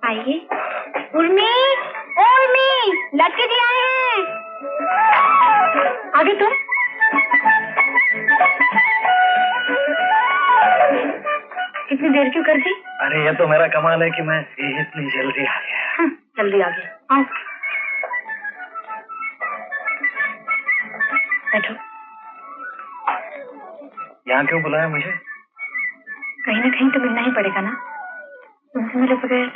आइए। उर्मी, उर्मी, लड़के जी आए हैं। आगे तुम। कितनी देर क्यों कर दी? अरे ये तो मेरा कमाल है कि मैं इतनी जल्दी आ गया। जल्दी आ गया। आओ बैठो। यहाँ क्यों बुलाया मुझे? कहीं ना कहीं तो मिलना ही पड़ेगा ना। तुमसे मिले बगैर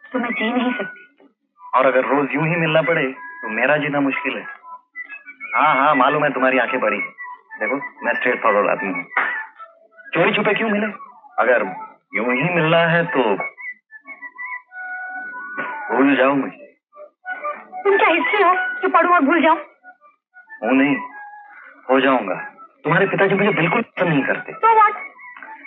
तो मैं जी नहीं सकती। और अगर रोज यूं ही मिलना पड़े तो मेरा जीना मुश्किल है। हाँ हाँ मालूम है तुम्हारी आंखें बड़ी। देखो मैं स्ट्रेट फॉरवर्ड आदमी हूँ। चोरी छुपे क्यों मिले? अगर यूं ही मिलना है तो भूल जाओ मुझे। तुम क्या हिस्ट्री हो जो पढ़ूं और भूल जाऊं? हूँ नहीं, हो जाऊंगा। तुम्हारे पिताजी मुझे बिल्कुल पसंद नहीं करते। तो व्हाट?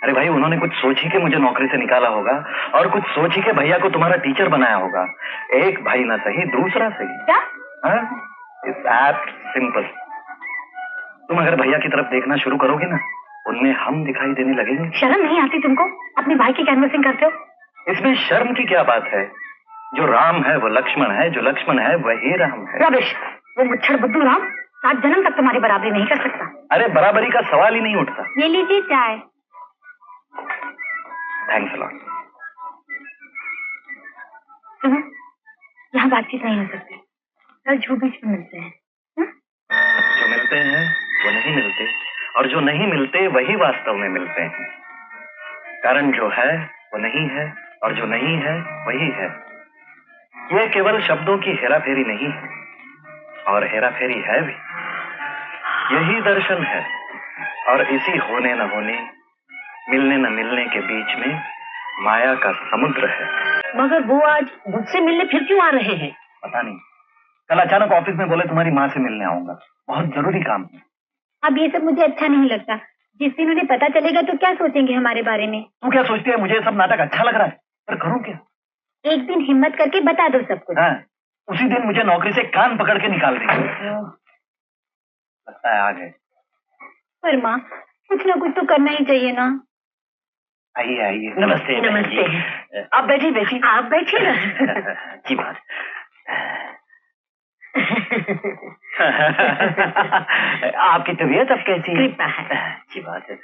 अरे भाई उन्होंने कुछ सोच ही के मुझे नौकरी से निकाला होगा और कुछ सोच ही के भैया को तुम्हारा टीचर बनाया होगा। एक भाई ना सही दूसरा सही। क्या? It's that simple. तुम अगर भैया की तरफ देखना शुरू करोगे ना, उनमें हम दिखाई देने लगेंगे। शर्म नहीं आती तुमको? अपने भाई की कैनवसिंग करते हो। इसमें शर्म की क्या बात है? जो राम है वो लक्ष्मण है, जो लक्ष्मण है वही राम है। रबिश, वो मुच्छड़ बुद्धू राम 7 जन्म तक तुम्हारी बराबरी नहीं कर सकता। अरे बराबरी का सवाल ही नहीं उठता। ये लीजिए चाय। Thanks a lot. सुनो, यहाँ बातचीत नहीं हो सकती। कल झूठ बीच में मिलते हैं। जो मिलते हैं वो नहीं मिलते और जो नहीं मिलते वही वास्तव में मिलते हैं। कारण जो है वो नहीं है और जो नहीं है वही है। ये केवल शब्दों की हेराफेरी नहीं है और हेराफेरी है भी। यही दर्शन है और इसी होने न होने, मिलने न मिलने के बीच में माया का समुद्र है। मगर वो आज मुझसे मिलने फिर क्यों आ रहे हैं? पता नहीं, कल अचानक ऑफिस में बोले तुम्हारी माँ से मिलने आऊंगा, बहुत जरूरी काम है। अब ये सब मुझे अच्छा नहीं लगता। जिस दिन उन्हें पता चलेगा तो क्या सोचेंगे हमारे बारे में? तू क्या सोचती है? मुझे सब नाटक अच्छा लग रहा है, पर करूं क्या? एक दिन हिम्मत करके बता दो सब कुछ। हाँ, उसी दिन मुझे नौकरी से कान पकड़ के निकाल देंगे। लगता है आ गए। पर माँ, कुछ ना कुछ तो करना ही चाहिए ना। आइए आइए। नमस्ते। नमस्ते। आप बैठिए बैठिए। आप बैठिए ना। अच्छी बात। आपकी तबीयत अब कैसी है? कृपा है। अच्छी बात है।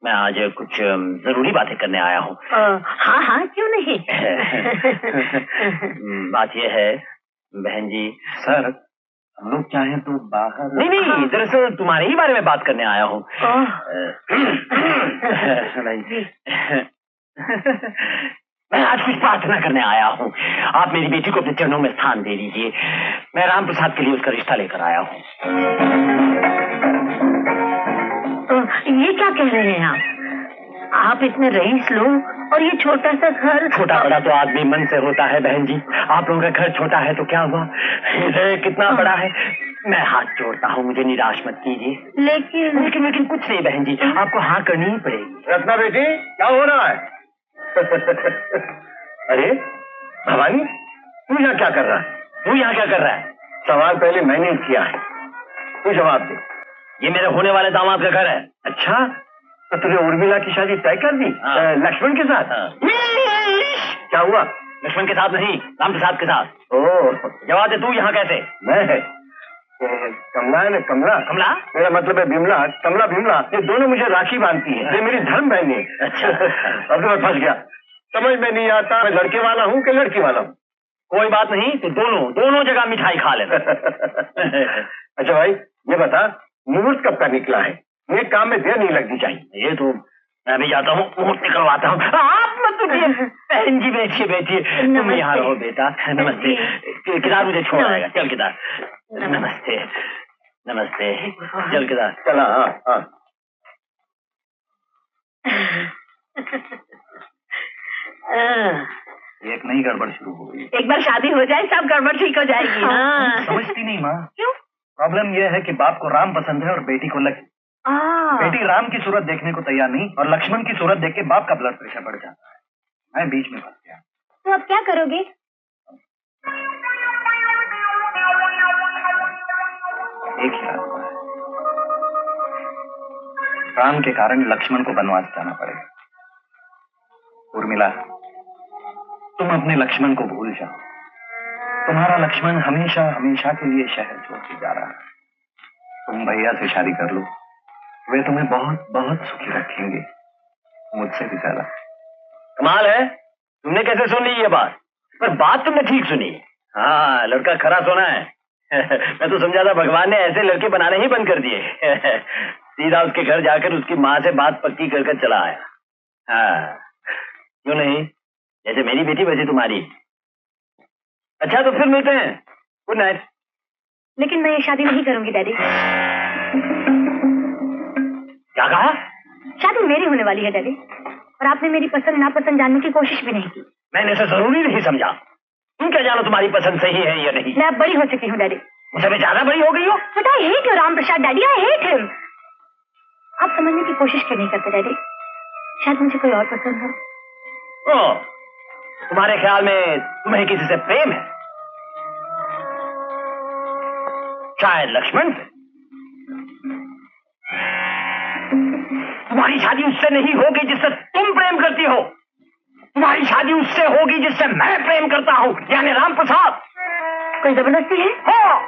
मैं आज कुछ जरूरी बातें करने आया हूँ। हाँ हाँ क्यों नहीं। बात यह है बहन जी। सर हम लोग चाहें तो बाहर। नहीं दरअसल तुम्हारे ही बारे में बात करने आया हूँ। मैं आज कुछ प्रार्थना करने आया हूँ। आप मेरी बेटी को अपने चरणों में स्थान दे दीजिए। मैं राम प्रसाद के लिए उसका रिश्ता लेकर आया हूँ। ये क्या कह रहे हैं आप? आप इतने रईस लोग और ये छोटा सा घर। छोटा बड़ा तो आदमी मन से होता है बहन जी। आप लोगों का घर छोटा है तो क्या हुआ, हृदय कितना बड़ा है। मैं हाथ जोड़ता हूँ, मुझे निराश मत कीजिए। लेकिन कुछ नहीं बहन जी, आपको हाँ करनी ही पड़ेगी। रत्ना बेटी क्या हो रहा है? अरे भवानी, तू यहाँ क्या कर रहा है? तू यहाँ क्या कर रहा है? सवाल पहले मैंने किया है, तू जवाब दे। ये मेरे होने वाले दामाद का घर है। अच्छा, तो तूने उर्मिला की शादी तय कर दी? लक्ष्मण के साथ? क्या हुआ? लक्ष्मण के साथ नहीं, राम प्रसाद के साथ। ओह, जवाब दे, तू यहाँ कैसे? मैं कमला है ना, कमला। कमला मेरा मतलब है बिमला। कमला बिमला ये दोनों मुझे राखी बांधती है। ये मेरी धर्म बहन है। अच्छा। अब तो मैं फंस गया, समझ में नहीं आता मैं लड़के वाला हूँ कि लड़की वाला हूँ। कोई बात नहीं, तो दोनों जगह मिठाई खा लेना। अच्छा भाई ये बता, मुहूर्त कब का निकला है? ये काम में देर नहीं लगनी चाहिए। ये तो मैं भी जाता हूँ, मुहूर्त निकलवाता हूँ। आप मत उठिए बहन जी, बैठिए बैठिए। तुम यहाँ रहो बेटा। नमस्ते। किताब मुझे छोड़ आएगा। चल किताब। नमस्ते नमस्ते। चल किताब चला। हाँ एक नई गड़बड़ शुरू हो गई। एक बार शादी हो जाए सब गड़बड़ ठीक हो जाएगी। हाँ। समझती नहीं माँ। क्यों? प्रॉब्लम यह है कि बाप को राम पसंद है और बेटी को लक्ष्मण। बेटी राम की सूरत देखने को तैयार नहीं और लक्ष्मण की सूरत देख के बाप का ब्लड प्रेशर बढ़ जाता है। मैं बीच में फंस गया। तो अब क्या करोगे? एक ही रास्ता है, राम के कारण लक्ष्मण को वनवास जाना पड़ेगा। उर्मिला, तुम अपने लक्ष्मण को भूल जाओ। तुम्हारा लक्ष्मण हमेशा हमेशा के लिए शहर छोड़ के जा रहा है। तुम भैया से शादी कर लो, वे तुम्हें बहुत बहुत सुखी रखेंगे, मुझसे भी ज्यादा। कमाल है, तुमने कैसे सुन ली ये बात? पर बात तुमने ठीक सुनी। हाँ, लड़का खरा सोना है। मैं तो समझा था भगवान ने ऐसे लड़के बनाने ही बंद कर दिए। सीधा उसके घर जाकर उसकी माँ से बात पक्की कर चला आया। हाँ, क्यों नहीं, जैसे मेरी बेटी वैसे तुम्हारी। अच्छा तो फिर मिलते हैं, गुड नाइट। लेकिन मैं ये शादी नहीं करूंगी डैडी। क्या कहा? शादी मेरी होने वाली है डैडी, और आपने मेरी पसंद नापसंद जानने की कोशिश भी नहीं की। मैंने इसे जरूरी नहीं समझा। तुम क्या जानो तुम्हारी पसंद सही है या नहीं? मैं अब बड़ी हो चुकी हूँ डैडी। मुझसे मैं ज्यादा बड़ी हो गई हो? But I hate you Ram Prasad daddy, I hate him. आप समझने की कोशिश क्यों नहीं करते डैडी? शायद मुझे कोई और पसंद हो। ओह, तुम्हारे ख्याल में तुम्हें किसी से प्रेम है? शायद लक्ष्मण से। तुम्हारी शादी उससे नहीं होगी जिससे तुम प्रेम करती हो। तुम्हारी शादी उससे होगी जिससे मैं प्रेम करता हूँ, यानी राम प्रसाद। कोई जबरदस्ती है? हाँ,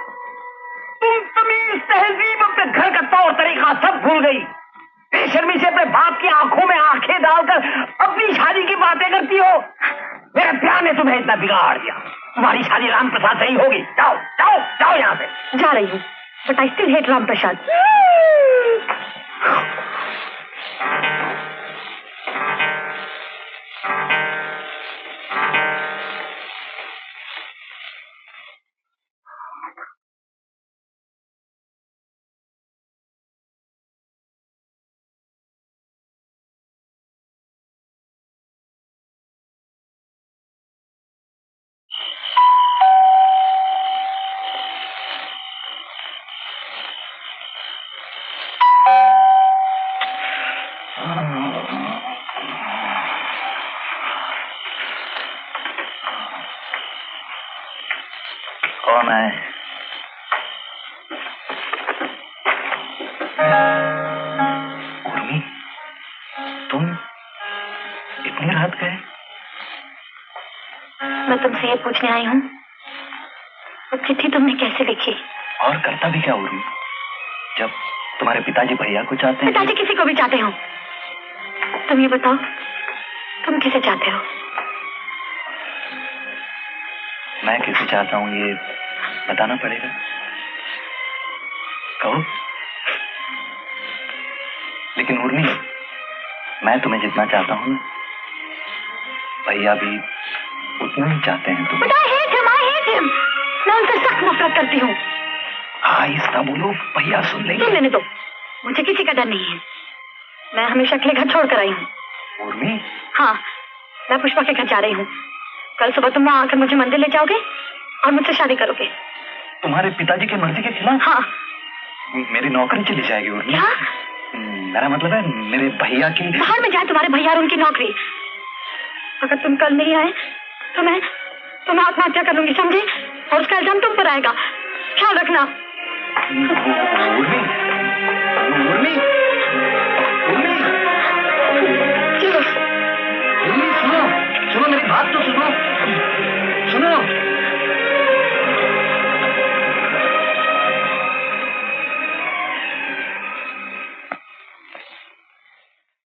तुम तमीज, तहजीब, अपने घर का तौर तरीका सब भूल गई। बेशर्मी से अपने बाप की आंखों में आंखें डालकर अपनी शादी की बातें करती हो। मेरे प्यार ने तुम्हें इतना बिगाड़ दिया। तुम्हारी शादी राम प्रसाद से ही होगी। जाओ जाओ जाओ यहाँ से। जा रही हूँ, but I still hate Ram Prasad. कौन है? उर्मी, तुम इतनी रात गए? मैं तुमसे ये पूछने आई हूँ, वो चिट्ठी तुमने कैसे लिखी? और करता भी क्या उर्मी, जब तुम्हारे पिताजी भैया को चाहते हैं? पिताजी किसी को भी चाहते हो। तुम ये बताओ, तुम किसे चाहते हो? मैं किसे चाहता हूँ ये बताना पड़ेगा। कहो। लेकिन उर्मी, मैं तुम्हें जितना चाहता हूँ ना, भैया भी उतना ही चाहते हैं तुम्हें। But I hate him, I hate him। मैं उनसे सख्त नफरत करती हूँ। हाँ, इसका बोलो, भैया सुन लेंगे। सुन लेने दो, मुझे किसी का डर नहीं है। मैं हमेशा के लिए घर छोड़ कर आई हूँ। उर्मी? हाँ, मैं पुष्पा के घर जा रही हूँ। कल सुबह तुम वहाँ आकर मुझे मंदिर ले जाओगे और मुझसे शादी करोगे। तुम्हारे पिताजी की मर्जी के खिलाफ? हाँ। मेरी नौकरी चली जाएगी उर्मी। क्या? मेरा मतलब है मेरे भैया की। बाहर में जाए तुम्हारे भैया और उनकी नौकरी। अगर तुम कल नहीं आए तो मैं आत्महत्या कर लूंगी, समझे? और उसका इल्जाम तुम पर आएगा, ख्याल रखना। उर्मी, उर्मी, उर्मी, उर्मी।